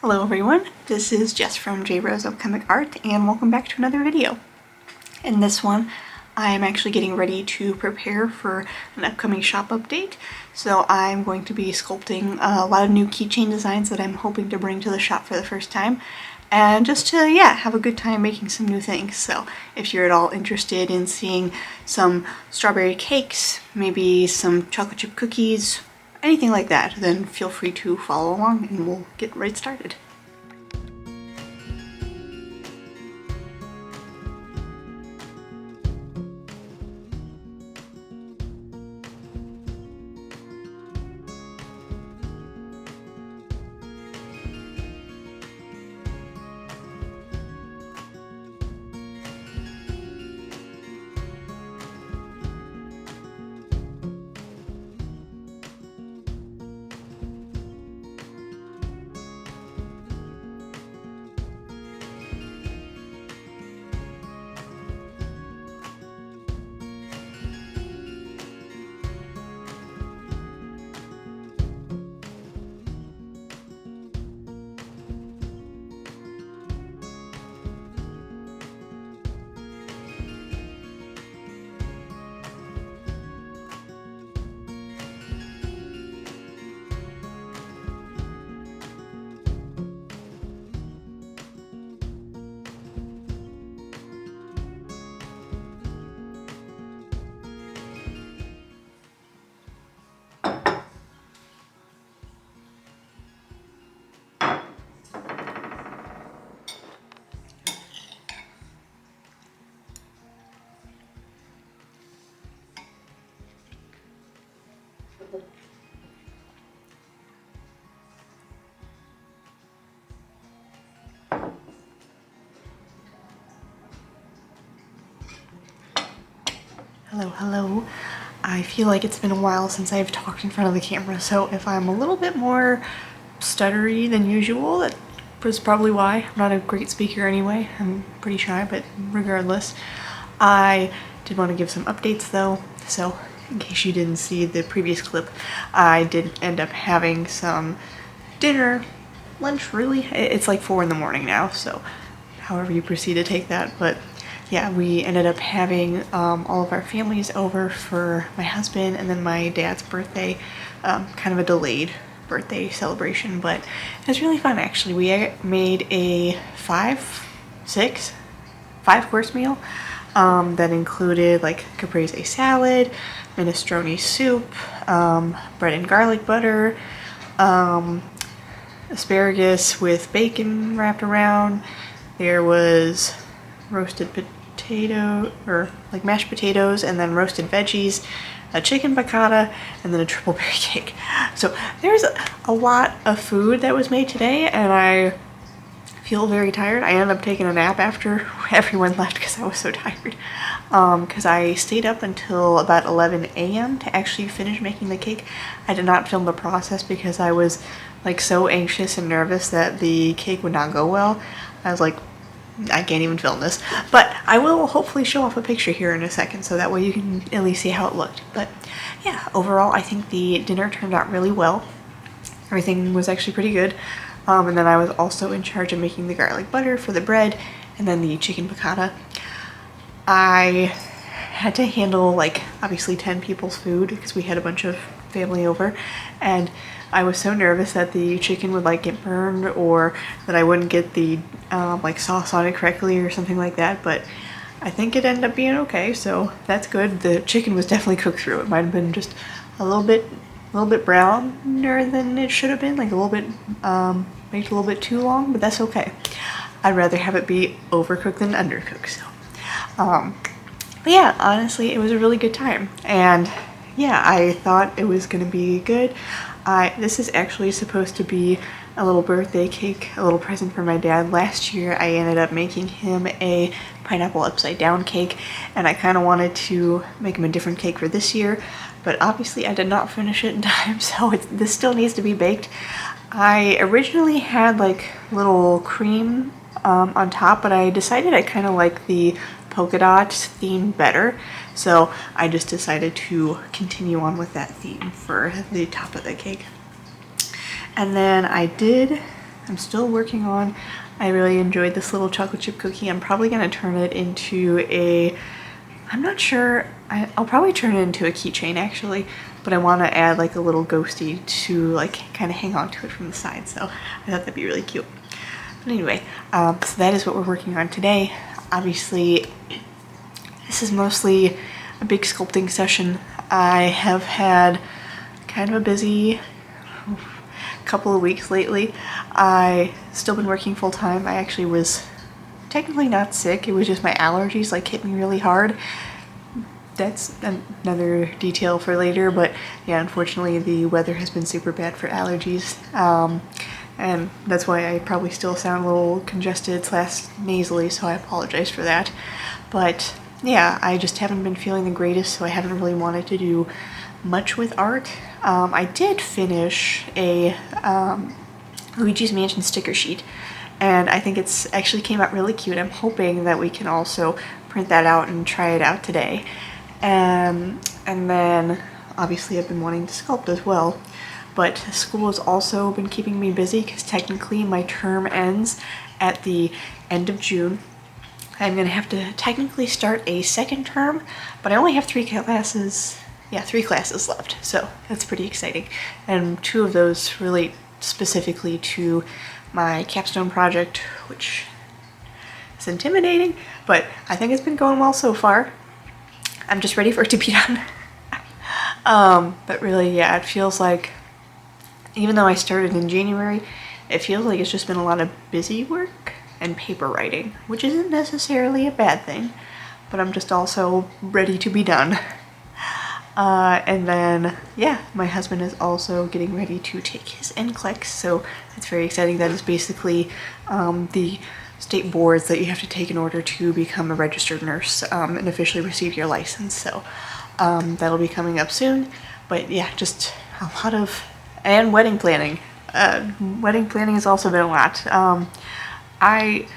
Hello everyone, this is Jess from J Rose Alchemic Art and welcome back to another video. In this one, I'm actually getting ready to prepare for an upcoming shop update. So I'm going to be sculpting a lot of new keychain designs that I'm hoping to bring to the shop for the first time. And just to, have a good time making some new things. So if you're at all interested in seeing some strawberry cakes, maybe some chocolate chip cookies, anything like that, then feel free to follow along and we'll get right started. Hello. I feel like it's been a while since I've talked in front of the camera, so if I'm a little bit more stuttery than usual, that was probably why. I'm not a great speaker anyway. I'm pretty shy, but regardless. I did want to give some updates though, so in case you didn't see the previous clip, I did end up having some dinner, lunch really. It's like 4 in the morning now, so however you proceed to take that, but yeah, we ended up having all of our families over for my husband and then my dad's birthday, kind of a delayed birthday celebration, but it was really fun actually. We made a 5-course meal that included like caprese salad, minestrone soup, bread and garlic butter, asparagus with bacon wrapped around. There was roasted potato, or like mashed potatoes, and then roasted veggies, a chicken piccata, and then a triple berry cake. So there's a lot of food that was made today, and I feel very tired. I ended up taking a nap after everyone left because I was so tired. Because I stayed up until about 11 a.m. to actually finish making the cake. I did not film the process because I was like so anxious and nervous that the cake would not go well. I was like, I can't even film this, but I will hopefully show off a picture here in a second so that way you can at least see how it looked. But yeah, overall I think the dinner turned out really well. Everything was actually pretty good. And then I was also in charge of making the garlic butter for the bread and then the chicken piccata. I had to handle like obviously 10 people's food because we had a bunch of family over, and I was so nervous that the chicken would like get burned or that I wouldn't get the like sauce on it correctly or something like that, but I think it ended up being okay, so that's good. The chicken was definitely cooked through. It might have been just a little bit browner than it should have been, like a little bit baked a little bit too long, but that's okay. I'd rather have it be overcooked than undercooked. So but yeah, honestly it was a really good time, and yeah, I thought it was gonna be good. This is actually supposed to be a little birthday cake, a little present for my dad. Last year I ended up making him a pineapple upside down cake, and I kind of wanted to make him a different cake for this year, but obviously I did not finish it in time, so this still needs to be baked. I originally had like little cream on top, but I decided I kind of like the polka dot theme better, so I just decided to continue on with that theme for the top of the cake. And then I did I'm still working on. I really enjoyed this little chocolate chip cookie. I'm probably gonna turn it into a, I'm not sure, I'll probably turn it into a keychain actually, but I want to add like a little ghosty to like kind of hang on to it from the side, so I thought that'd be really cute. But anyway, so that is what we're working on today. Obviously, this is mostly a big sculpting session. I have had kind of a busy couple of weeks lately. I still been working full time. I actually was technically not sick. It was just my allergies like hit me really hard. That's another detail for later, but yeah, unfortunately the weather has been super bad for allergies. And that's why I probably still sound a little congested / nasally, so I apologize for that. But yeah, I just haven't been feeling the greatest, so I haven't really wanted to do much with art. I did finish a Luigi's Mansion sticker sheet, and I think it's actually came out really cute. I'm hoping that we can also print that out and try it out today. And then obviously I've been wanting to sculpt as well. But school has also been keeping me busy because technically my term ends at the end of June. I'm gonna have to technically start a second term, but I only have 3 classes. Yeah, 3 classes left, so that's pretty exciting. And 2 of those relate specifically to my capstone project, which is intimidating, but I think it's been going well so far. I'm just ready for it to be done. But really, yeah, it feels like, even though I started in January, it feels like it's just been a lot of busy work and paper writing, which isn't necessarily a bad thing, but I'm just also ready to be done. And then, yeah, my husband is also getting ready to take his NCLEX, so it's very exciting. That is basically the state boards that you have to take in order to become a registered nurse and officially receive your license. So that'll be coming up soon. But yeah, just a lot of, and wedding planning. Wedding planning has also been a lot. I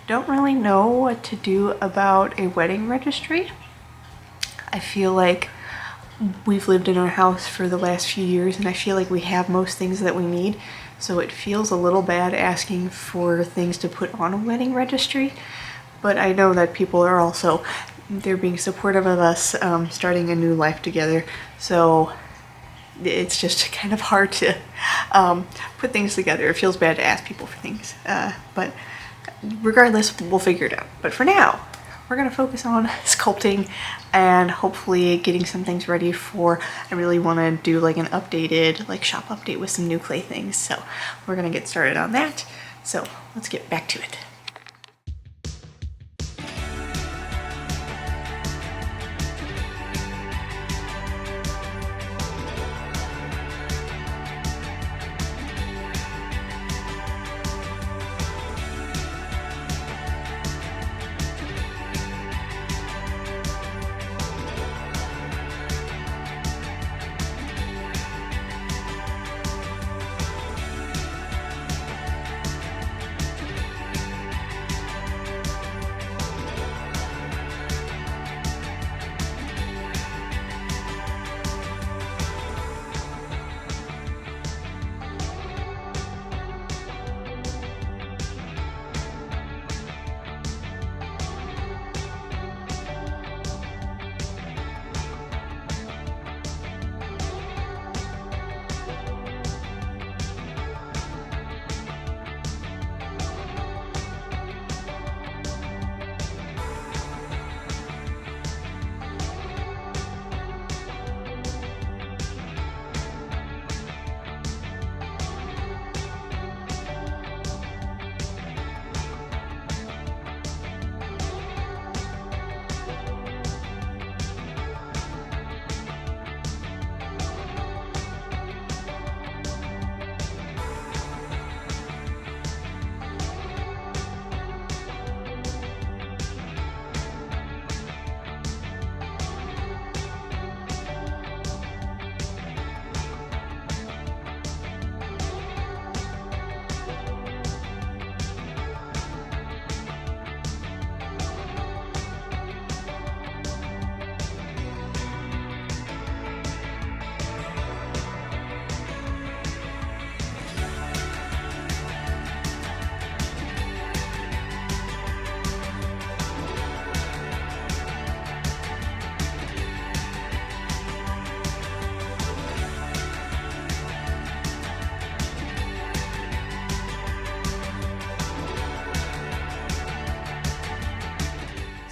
don't really know what to do about a wedding registry. I feel like we've lived in our house for the last few years, and I feel like we have most things that we need, so it feels a little bad asking for things to put on a wedding registry. But I know that people are also, they're being supportive of us starting a new life together, so it's just kind of hard to put things together. It feels bad to ask people for things, but regardless, we'll figure it out. But for now, we're gonna focus on sculpting and hopefully getting some things ready for, I really wanna do like an updated, like shop update with some new clay things. So we're gonna get started on that. So let's get back to it.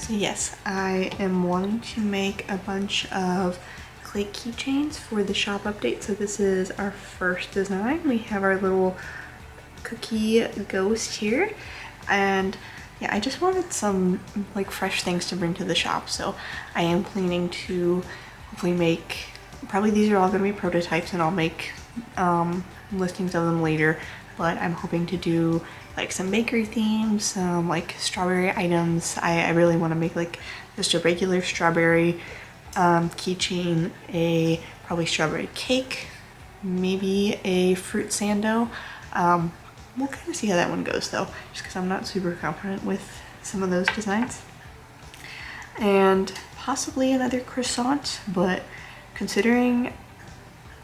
So yes, I am wanting to make a bunch of clay keychains for the shop update. So this is our first design. We have our little cookie ghost here, and yeah, I just wanted some like fresh things to bring to the shop. So I am planning to hopefully make, probably these are all going to be prototypes, and I'll make listings of them later, but I'm hoping to do like some bakery themes, some like strawberry items. I really want to make like just a regular strawberry keychain, a probably strawberry cake, maybe a fruit sando. We'll kind of see how that one goes though, just because I'm not super confident with some of those designs. And possibly another croissant, but considering,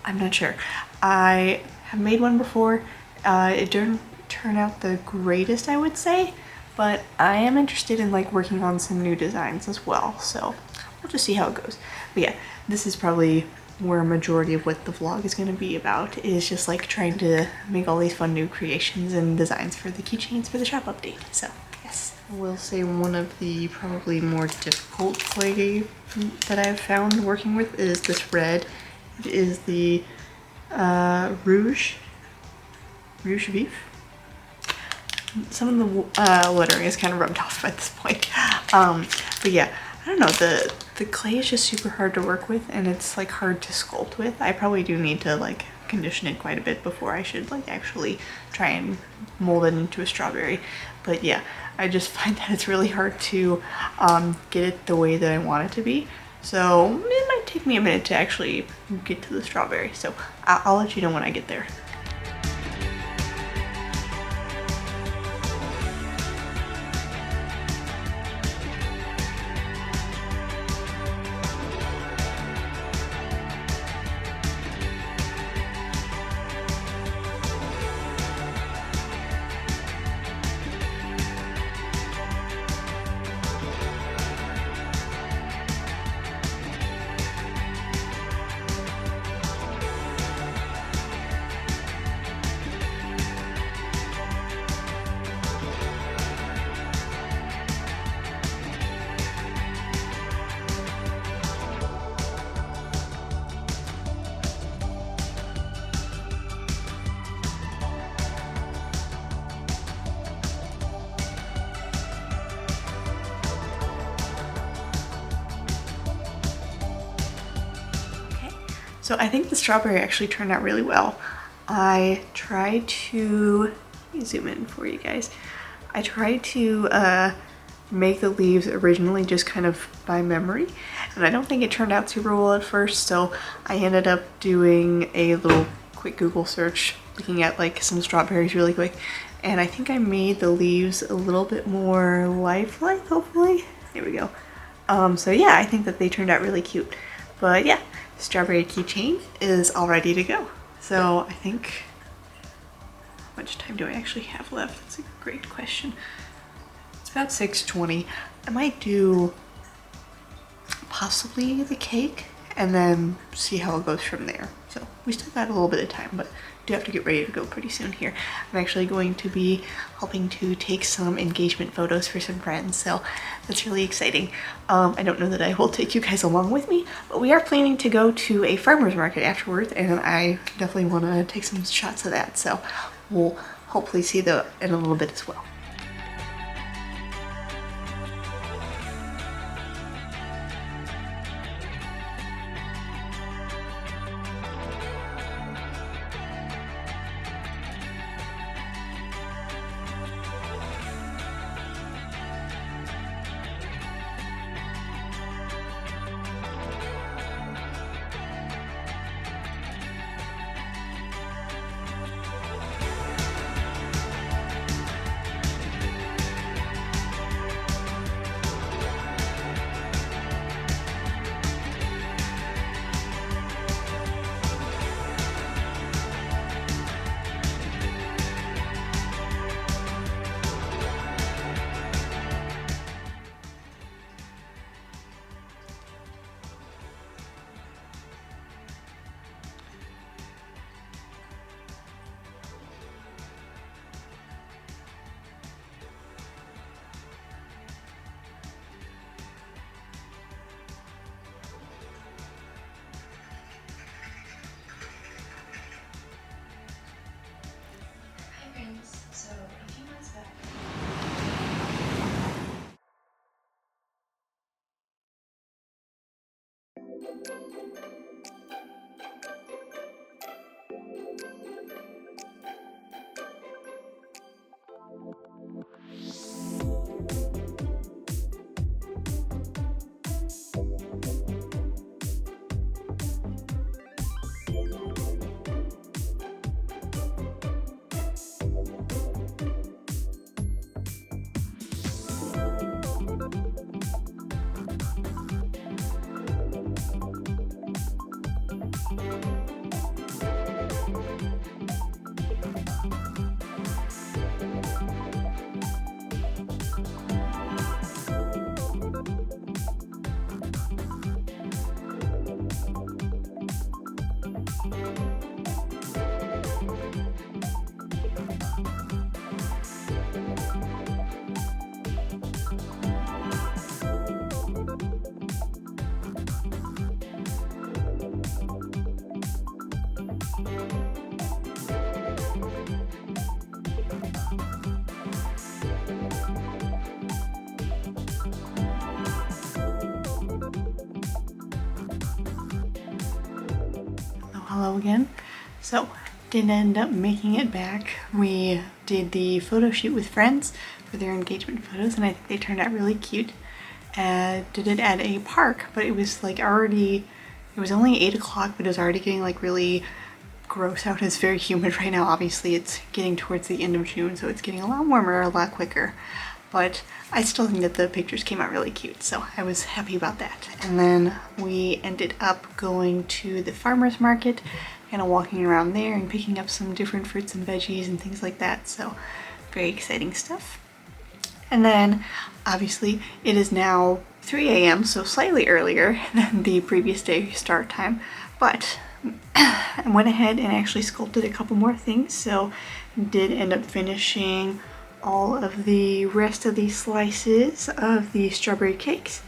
I'm not sure. I have made one before. It didn't turn out the greatest, I would say, but I am interested in like working on some new designs as well. So we'll just see how it goes. But yeah, this is probably where a majority of what the vlog is going to be about, is just like trying to make all these fun new creations and designs for the keychains for the shop update. So yes, I will say one of the probably more difficult clay that I've found working with is this red. It is the Rouge Vif. Some of the lettering is kind of rubbed off at this point. But yeah, I don't know, the clay is just super hard to work with, and it's like hard to sculpt with. I probably do need to like condition it quite a bit before I should like actually try and mold it into a strawberry. But yeah, I just find that it's really hard to get it the way that I want it to be. So it might take me a minute to actually get to the strawberry. So I'll let you know when I get there. So I think the strawberry actually turned out really well. I tried to, let me zoom in for you guys. I tried to make the leaves originally just kind of by memory, and I don't think it turned out super well at first, so I ended up doing a little quick Google search, looking at like some strawberries really quick, and I think I made the leaves a little bit more lifelike, hopefully. There we go. So yeah, I think that they turned out really cute. But yeah, strawberry keychain is all ready to go. So I think, how much time do I actually have left? That's a great question. It's about 6:20. I might do possibly the cake and then see how it goes from there. So we still got a little bit of time, but do have to get ready to go pretty soon here. I'm actually going to be helping to take some engagement photos for some friends, so that's really exciting. I don't know that I will take you guys along with me, but we are planning to go to a farmer's market afterwards, and I definitely want to take some shots of that, so we'll hopefully see that in a little bit as well. hello again. So, didn't end up making it back. We did the photo shoot with friends for their engagement photos, and I think they turned out really cute. Did it at a park, but it was like already, it was only 8 o'clock, but it was already getting like really gross out. It's very humid right now. Obviously it's getting towards the end of June, so it's getting a lot warmer a lot quicker. But I still think that the pictures came out really cute, so I was happy about that. And then we ended up going to the farmer's market, kind of walking around there and picking up some different fruits and veggies and things like that. So very exciting stuff. And then obviously it is now 3 a.m. so slightly earlier than the previous day start time, but I went ahead and actually sculpted a couple more things. So did end up finishing all of the rest of these slices of the strawberry cakes,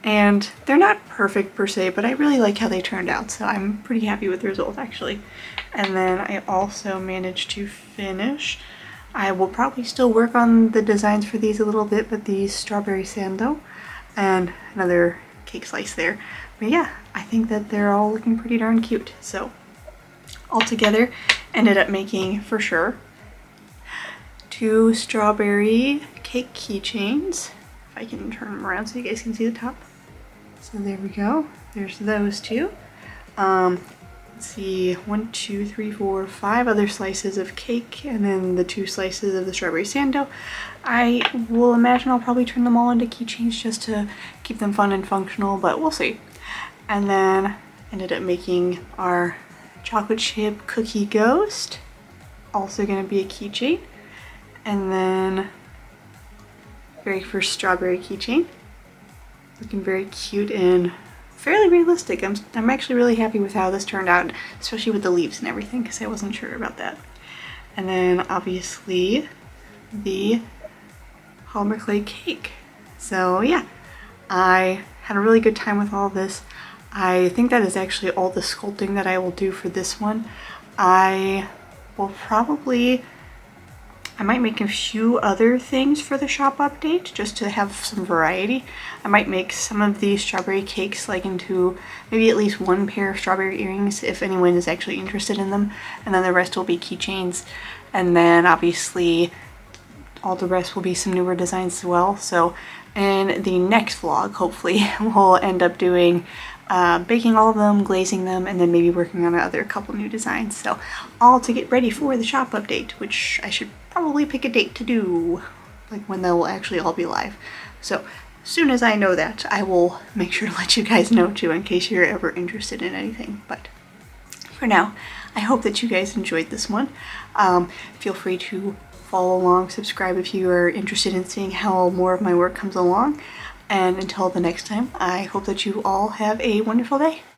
and they're not perfect per se, but I really like how they turned out, so I'm pretty happy with the result actually. And then I also managed to finish, I will probably still work on the designs for these a little bit, but the strawberry sando and another cake slice there. But yeah, I think that they're all looking pretty darn cute. So altogether ended up making, for sure, 2 strawberry cake keychains. If I can turn them around so you guys can see the top. So there we go. There's those 2. Let's see, 1, 2, 3, 4, 5 other slices of cake, and then the 2 slices of the strawberry sando. I will imagine I'll probably turn them all into keychains just to keep them fun and functional, but we'll see. And then ended up making our chocolate chip cookie ghost, also going to be a keychain. And then very first strawberry keychain, looking very cute and fairly realistic. I'm actually really happy with how this turned out, especially with the leaves and everything, because I wasn't sure about that. And then obviously the polymer clay cake. So yeah, I had a really good time with all this. I think that is actually all the sculpting that I will do for this one. I might make a few other things for the shop update just to have some variety. I might make some of these strawberry cakes like into maybe at least 1 pair of strawberry earrings if anyone is actually interested in them, and then the rest will be keychains. And then obviously all the rest will be some newer designs as well. So in the next vlog, hopefully, we'll end up doing baking all of them, glazing them, and then maybe working on another couple new designs. So all to get ready for the shop update, which I should probably pick a date to do, like when they'll actually all be live. So as soon as I know that, I will make sure to let you guys know too, in case you're ever interested in anything. But for now, I hope that you guys enjoyed this one. Feel free to follow along, subscribe if you are interested in seeing how more of my work comes along. And until the next time, I hope that you all have a wonderful day.